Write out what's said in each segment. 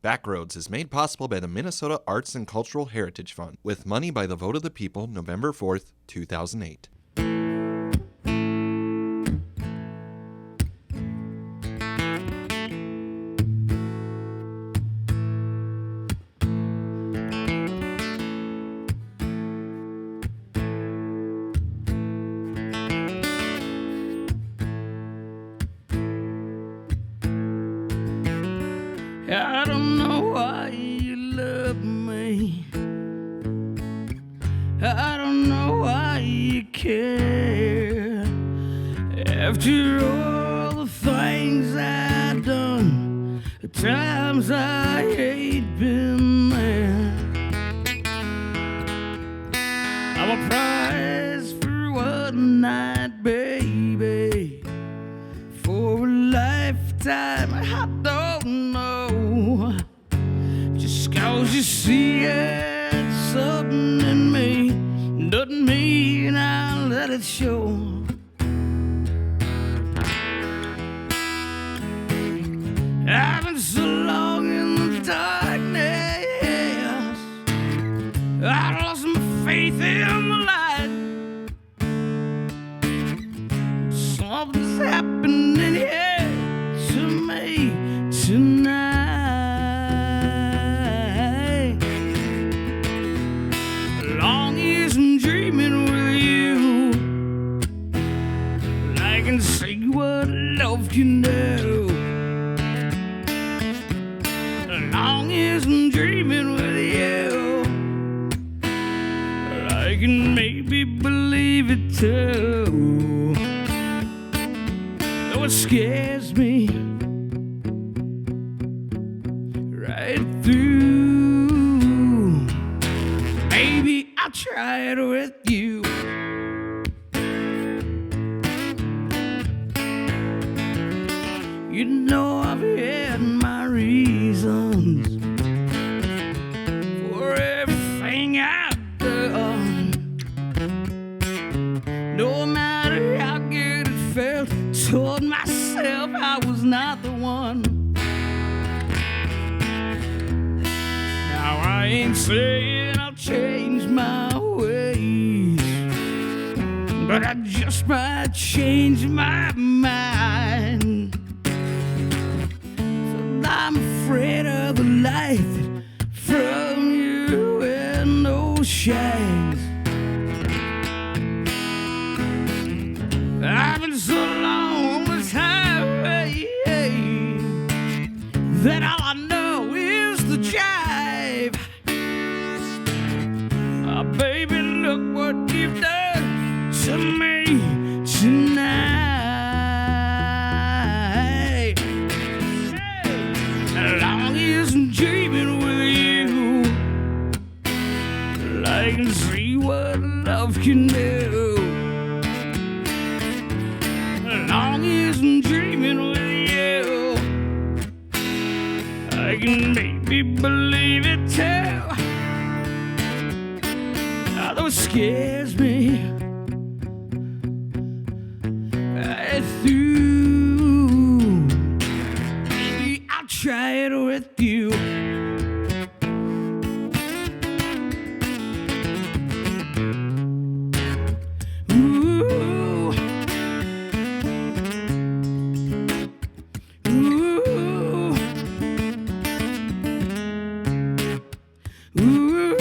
Backroads is made possible by the Minnesota Arts and Cultural Heritage Fund, with money by the vote of the people, November 4th, 2008. I don't know why you love me. I don't know why you care. After all the things I've done, the times I ain't been there, I'm a prize for one night, baby, for a lifetime. I don't know. Just 'cause you see it, something in me, doesn't mean I'll let it show. I've been so long in the darkness, I lost my faith in the light. Something's happening here to me tonight. Long as I'm dreaming with you, I can see what love can do. Long as I'm dreaming with you, I can maybe believe it too. Though it scares me right through. Maybe I'll try it with you. You know I've had my reasons for everything I've done. No matter how good it felt, told myself I was not the one. Now I ain't saying I'll change my ways, but I just might change my mind. I'm afraid of the light from you and those shines. I've been so long on this highway that all I know is the jive. Oh, baby, look what you've done to me tonight. Long as I'm dreaming with you, I can see what love can do. Long as I'm dreaming with you, I can maybe believe it too. Although it scares me right through. Maybe I'll try it with you. Ooh. Ooh. Ooh.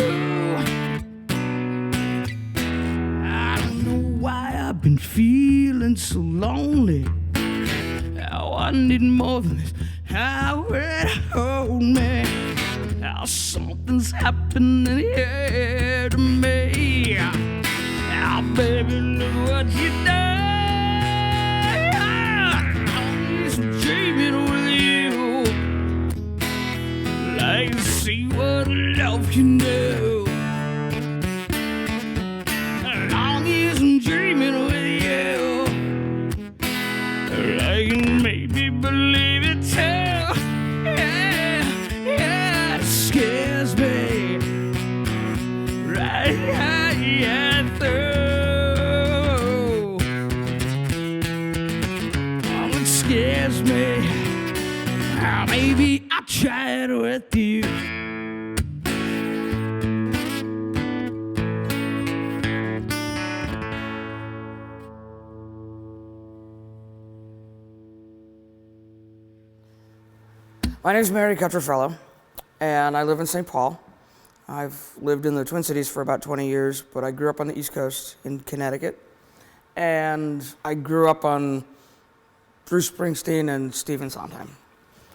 I don't know why I've been feeling so lonely. How I need more than this. How it hold me. How something's happening here to me. How, baby, look what you done. I'm just dreaming with you. I can see what love can do. Long as I'm dreaming with you, I can maybe believe it too. Yeah, it scares me right through. Oh, it scares me. Maybe I'll try it with with you. My name's Mary Cutrufello, and I live in St. Paul. I've lived in the Twin Cities for about 20 years, but I grew up on the East Coast in Connecticut. And I grew up on Bruce Springsteen and Stephen Sondheim,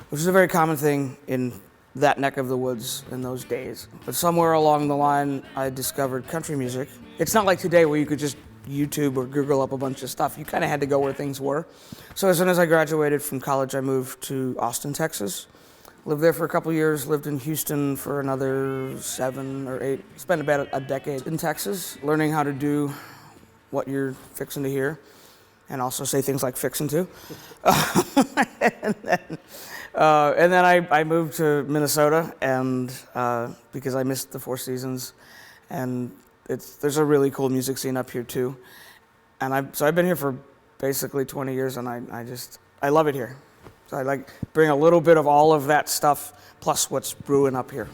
which is a very common thing in that neck of the woods in those days. But somewhere along the line, I discovered country music. It's not like today where you could just YouTube or Google up a bunch of stuff. You kind of had to go where things were. So as soon as I graduated from college, I moved to Austin, Texas. Lived there for a couple years, lived in Houston for another 7 or 8, spent about a decade in Texas, learning how to do what you're fixing to hear, and also say things like fixing to. and then I moved to Minnesota, and because I missed the Four Seasons, and there's a really cool music scene up here too. And so I've been here for basically 20 years, and I love it here. So I bring a little bit of all of that stuff, plus what's brewing up here.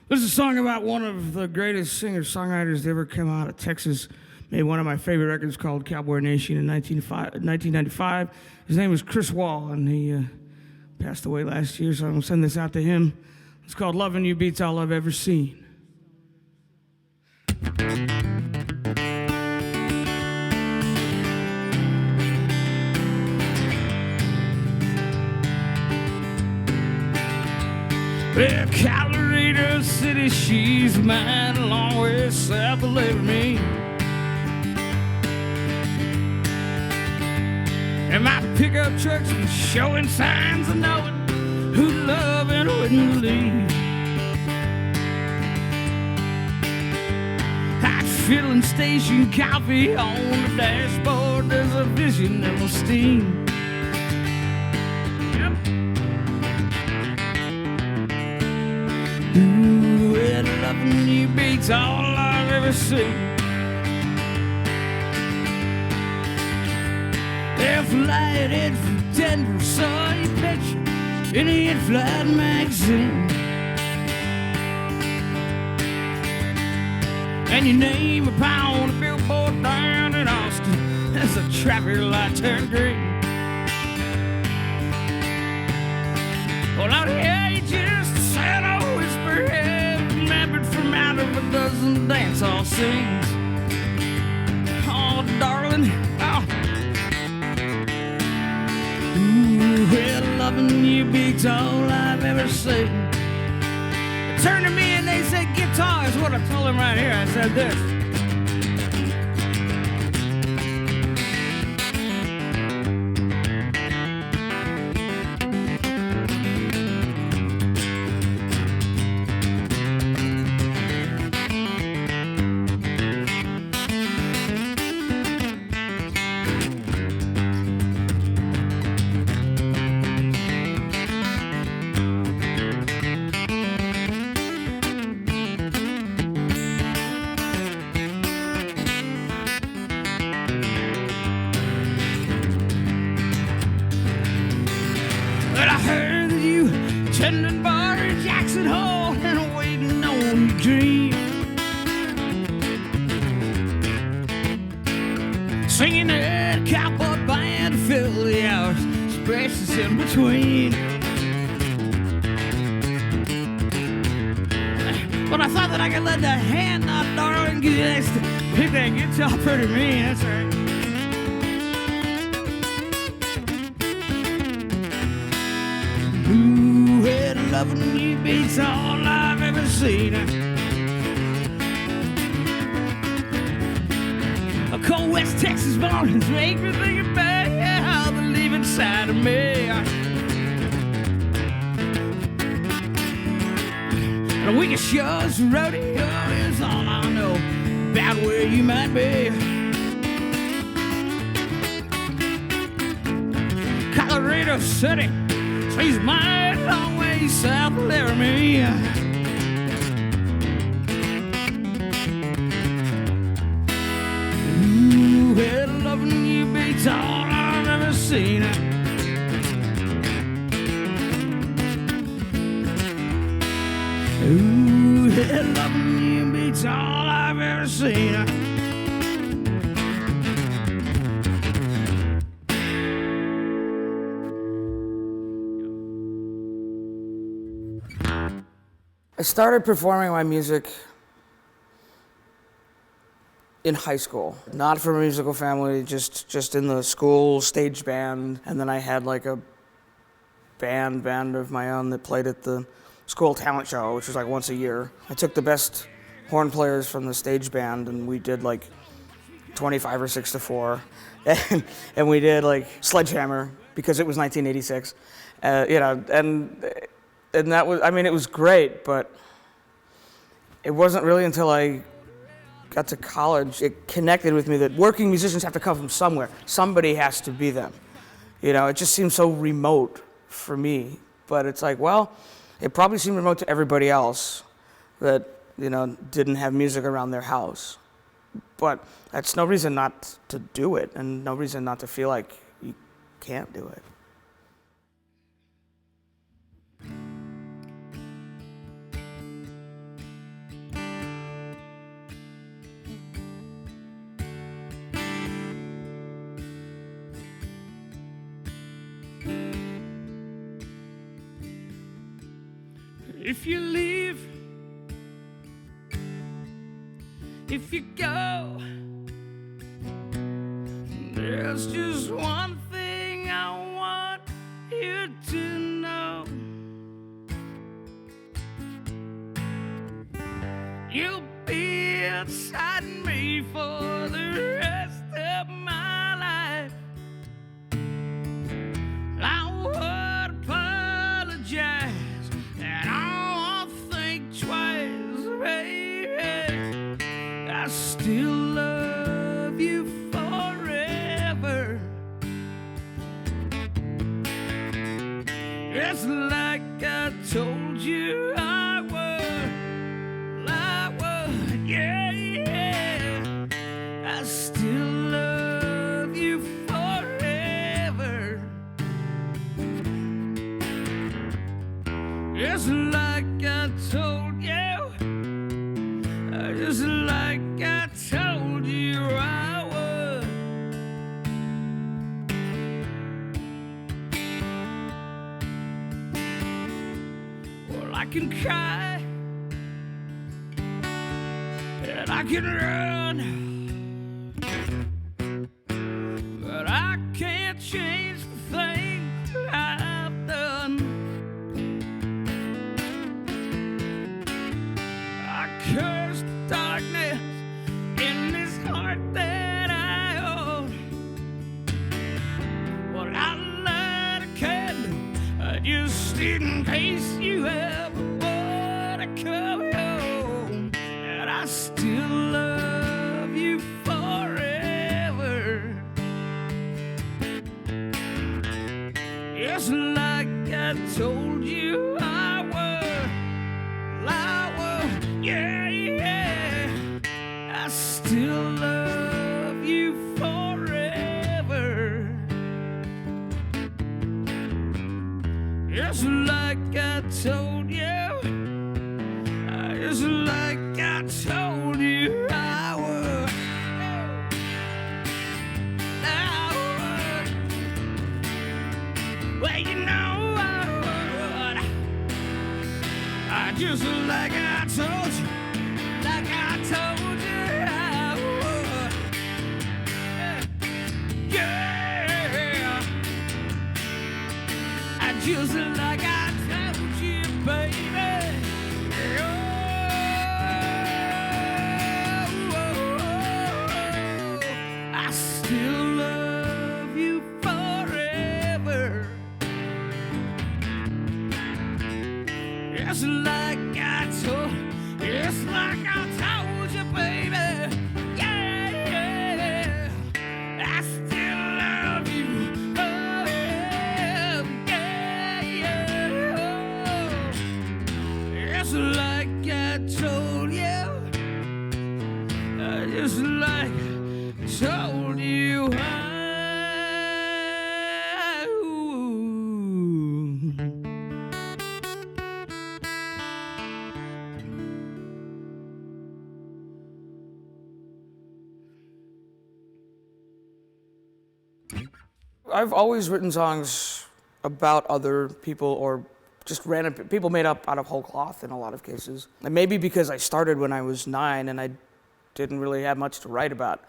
This is a song about one of the greatest singer-songwriters to ever come out of Texas. Made one of my favorite records called Cowboy Nation in 1995. His name was Chris Wall, and he passed away last year, so I'm going to send this out to him. It's called Loving You Beats All I've Ever Seen. Well, Colorado City, she's mine, a long way south of Lakeland. And my pickup truck's been showing signs of knowing who to love and wouldn't leave. Hot filling station coffee on the dashboard, there's a vision that will steam. Ooh, well, loving you beats all I've ever seen. Air-flighted from Denver, saw your picture in the in-flight magazine. And your name upon a billboard down in Austin as the traffic light turned green. Well, out here you just said a whisper, remembered from out of a dozen dance hall scenes. Oh, darling, oh. Ooh, well, loving you beats all I've ever seen. They turned to me and they said, guitar is what I told them right here. I said this. But I heard that you tending bar at Jackson Hole and waiting on your dream. Singing that cowboy band to fill the hours, spaces in between. But I thought that I could let the hand out, darling, get to pick that guitar pretty mean, that's right. Ooh, well, loving you beats all I've ever seen. A cold West Texas mornings make me think about how they live inside of me. And a week of shows, rodeo is all I know about where you might be. Colorado City, she's my long way south of Laramie. Ooh, well, loving you beats all I've ever seen. Ooh, yeah, loving you beats all I've ever seen. I started performing my music in high school. Not from a musical family, just in the school stage band. And then I had like a band of my own that played at the school talent show, which was like once a year. I took the best horn players from the stage band and we did like 25 or 6 to 4. And we did like Sledgehammer because it was 1986. And that was, I mean, it was great, but it wasn't really until I got to college, it connected with me that working musicians have to come from somewhere. Somebody has to be them. You know, it just seemed so remote for me. But it's like, well, it probably seemed remote to everybody else that, you know, didn't have music around their house. But that's no reason not to do it and no reason not to feel like you can't do it. If you leave, if you go, there's just one thing I want you to know. You'll be inside me for the rest of my life. I would apologize. I still love you forever. It's like I told you I would, yeah. I still love you forever. It's like I told you. Just like I told you I would. Well, I can cry and I can run, but I can't change the things I've done. I cursed darkness in this heart that I own. Well, I light a candle just in case you ever wanna come home. And I still love you forever. Just like I told you I would, yeah. I still love you forever. Just like I told you, just like I told you I would. I would. Well, you know I would. Just like I told you, like I told you. Just like I told you, baby. I still love you forever. Just like I told, just like I told you, baby. Yeah, I still love you. Just like I told you, just like I told you I would. I've always written songs about other people or just random people made up out of whole cloth in a lot of cases. And maybe because I started when I was 9 and I didn't really have much to write about,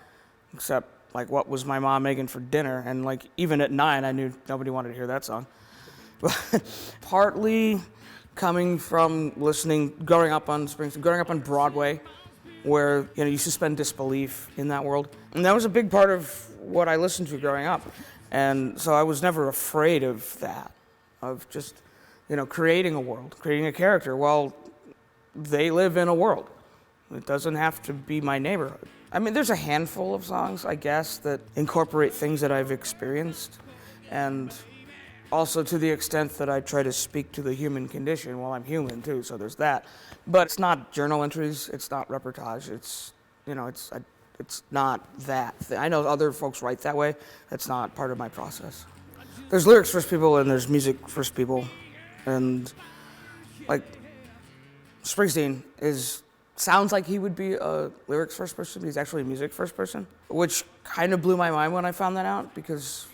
except like what was my mom making for dinner. And like even at 9, I knew nobody wanted to hear that song. But partly coming from growing up on Broadway, where you suspend disbelief in that world. And that was a big part of what I listened to growing up. And so I was never afraid of that, of just, creating a world, creating a character. Well, they live in a world. It doesn't have to be my neighborhood. I mean, there's a handful of songs, I guess, that incorporate things that I've experienced. And also to the extent that I try to speak to the human condition. Well, I'm human too, so there's that. But it's not journal entries, it's not reportage, it's not that. I know other folks write that way. That's not part of my process. There's lyrics first people and there's music first people. And like Springsteen sounds like he would be a lyrics first person, but he's actually a music first person, which kind of blew my mind when I found that out because,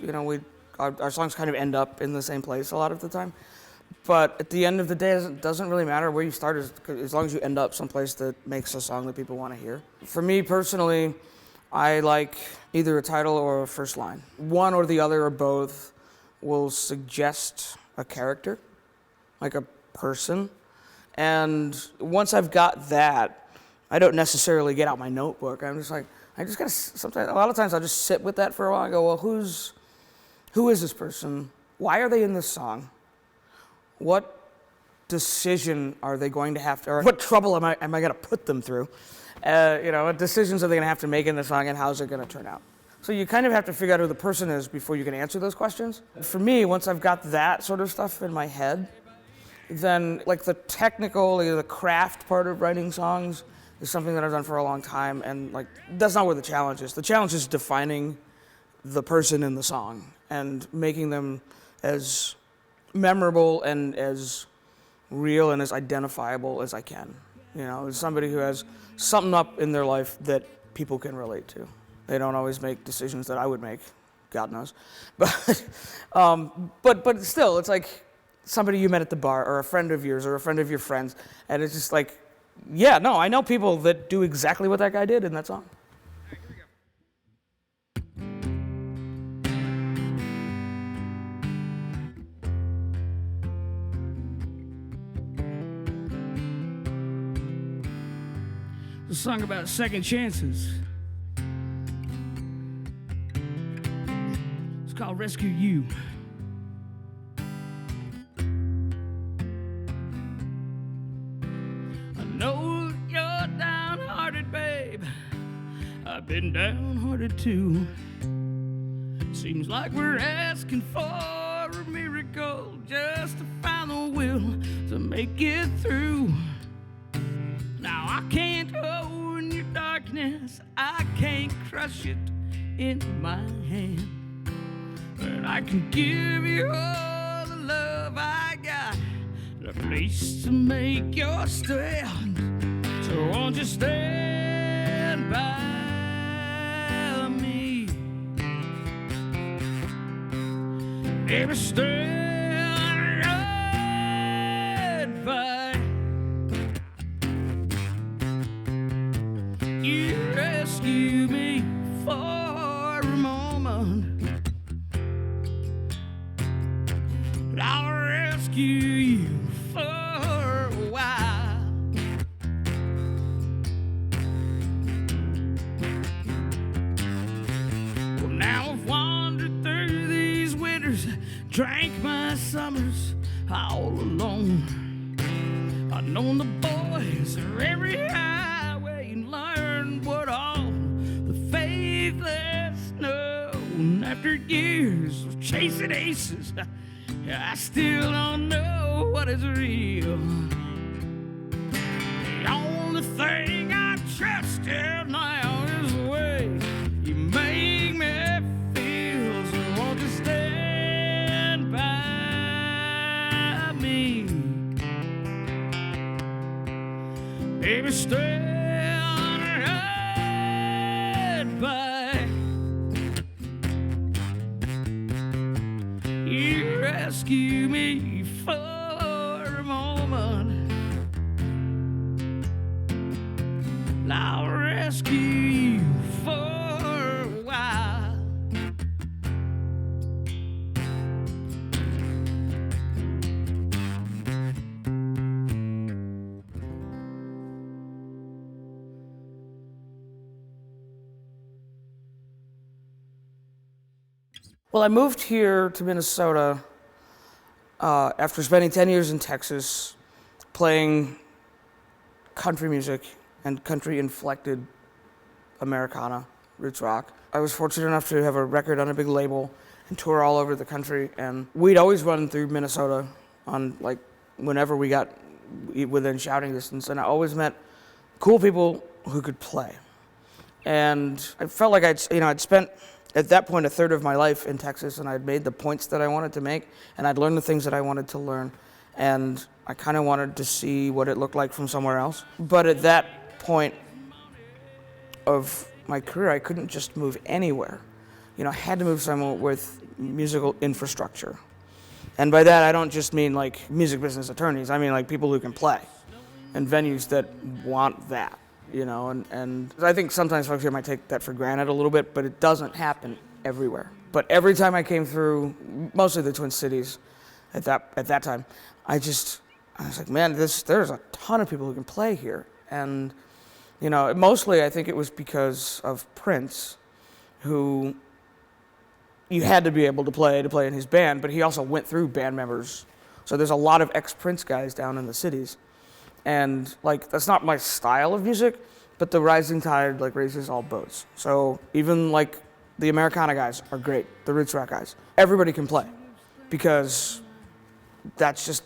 our songs kind of end up in the same place a lot of the time. But at the end of the day, it doesn't really matter where you start as long as you end up someplace that makes a song that people want to hear. For me personally, I like either a title or a first line. One or the other or both will suggest a character, like a person. And once I've got that, I don't necessarily get out my notebook. I'm just like, a lot of times I'll just sit with that for a while and go, well, who is this person? Why are they in this song? What decision are they going to have to, or what trouble am I going to put them through? What decisions are they going to have to make in the song, and how's it going to turn out? So you kind of have to figure out who the person is before you can answer those questions. For me, once I've got that sort of stuff in my head, then like the technical, the craft part of writing songs is something that I've done for a long time, and like that's not where the challenge is. The challenge is defining the person in the song and making them as memorable and as real and as identifiable as I can. As somebody who has something up in their life that people can relate to. They don't always make decisions that I would make, God knows. But still, it's like somebody you met at the bar or a friend of yours or a friend of your friends, and it's just like, yeah, no, I know people that do exactly what that guy did in that song. A song about second chances. It's called Rescue You. I know you're downhearted, babe. I've been downhearted too. Seems like we're asking for a miracle just to find the will to make it through. Now I can't own your darkness, I can't crush it in my hand, but I can give you all the love I got, the place to make your stand. So won't you stand by me? Baby, stand by. You rescue me for a moment, but I'll rescue you for a while. Well, now I've wandered through these winters, drank my summers all alone. I've known the boys are every highway and learned what all the faithless know. And after years of chasing aces, I still don't know what is real. The only thing I trust in now is the way you make me feel. So won't you stand by me? Baby, stand by. rescue me for a moment. I'll rescue you for a while. Well, I moved here to Minnesota after spending 10 years in Texas playing country music and country-inflected Americana, roots rock. I was fortunate enough to have a record on a big label and tour all over the country, and we'd always run through Minnesota on, like, whenever we got within shouting distance, and I always met cool people who could play. And I felt like I'd spent, at that point, a third of my life in Texas, and I'd made the points that I wanted to make, and I'd learned the things that I wanted to learn, and I kind of wanted to see what it looked like from somewhere else. But at that point of my career, I couldn't just move anywhere. You know, I had to move somewhere with musical infrastructure. And by that, I don't just mean like music business attorneys. I mean like people who can play and venues that want that. You know, and I think sometimes folks here might take that for granted a little bit, but it doesn't happen everywhere. But every time I came through, mostly the Twin Cities at that time, I was like, man, there's a ton of people who can play here. And, you know, mostly I think it was because of Prince, who you had to be able to play in his band, but he also went through band members. So there's a lot of ex-Prince guys down in the cities. And like, that's not my style of music, but the rising tide like raises all boats. So even like the Americana guys are great, the roots rock guys. Everybody can play because that's just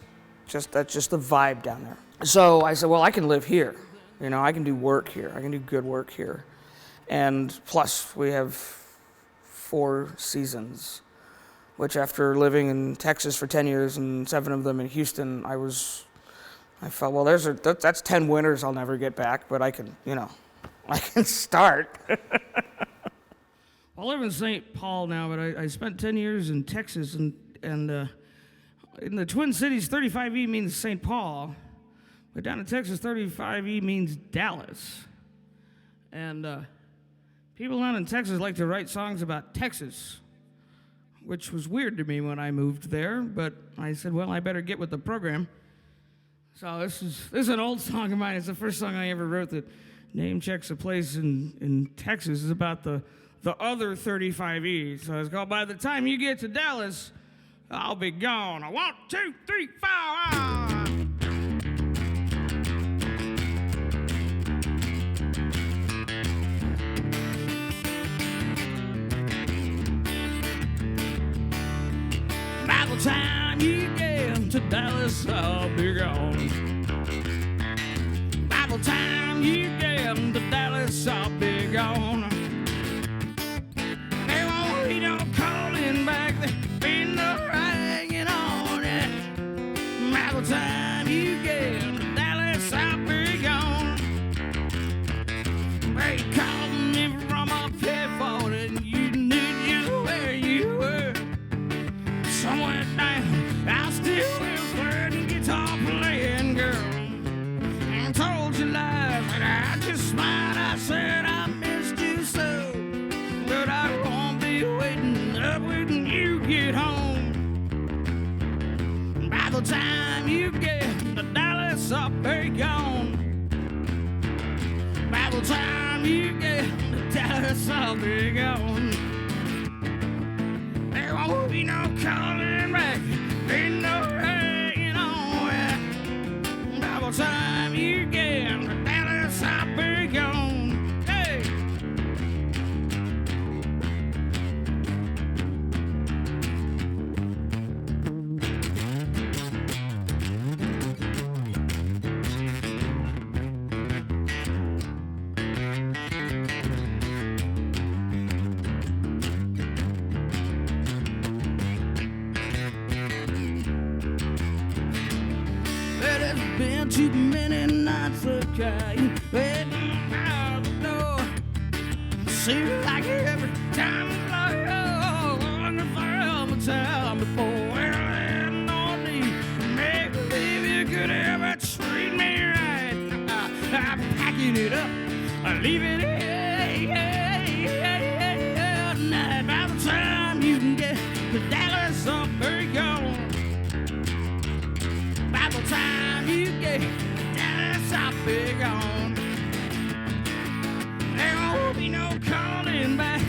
the vibe down there. So I said, well, I can live here. You know, I can do work here. I can do good work here. And plus we have 4 seasons, which after living in Texas for 10 years and 7 of them in Houston, I felt, well, that's 10 winters I'll never get back, but I can start. I live in St. Paul now, but I spent 10 years in Texas, and in the Twin Cities, 35E means St. Paul, but down in Texas, 35E means Dallas. And people down in Texas like to write songs about Texas, which was weird to me when I moved there, but I said, well, I better get with the program. So this is an old song of mine. It's the first song I ever wrote that name checks a place in Texas. It's about the other 35E. So it's called By the Time You Get to Dallas, I'll Be Gone. 1, 2, 3, 4. By the time you get to Dallas, I'll be gone. By the time you get to Dallas, I'll be gone. There won't be no calling back, there be no hanging on it. By the time you get to Dallas, I'll be gone. They called me from a payphone and you knew just where you were. Somewhere down, I still live learning guitar playing, girl. I told you lies, and I just smiled. I said I missed you so, but I won't be waiting up when you get home. By the time you get to Dallas, I'll be gone. By the time you get to Dallas, I'll be gone. There won't be no calling back, ain't no hanging on. By the time you get to Dallas, I'll be gone. Hey! Been too many nights of crying, waiting out the door. Seems like every time I go, looking for a time before. Well, there's no picking it up, leaving it. And by the time you can get to Dallas, I'm very gone. By the time you get to Dallas, I'll be gone. There won't be no calling back,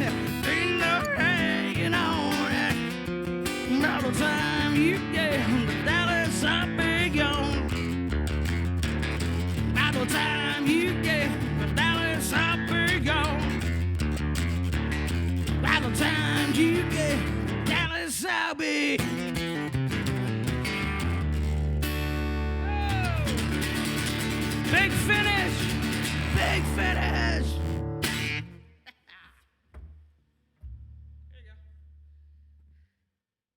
ain't no hanging on. By the time you get to Dallas, I'll be gone. By the time you get to Dallas, I'll be gone. By the time you get to Dallas, I'll be. Oh. Big finish, big finish.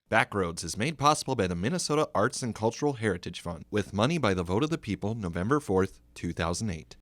Backroads is made possible by the Minnesota Arts and Cultural Heritage Fund with money by the vote of the people November 4th, 2008.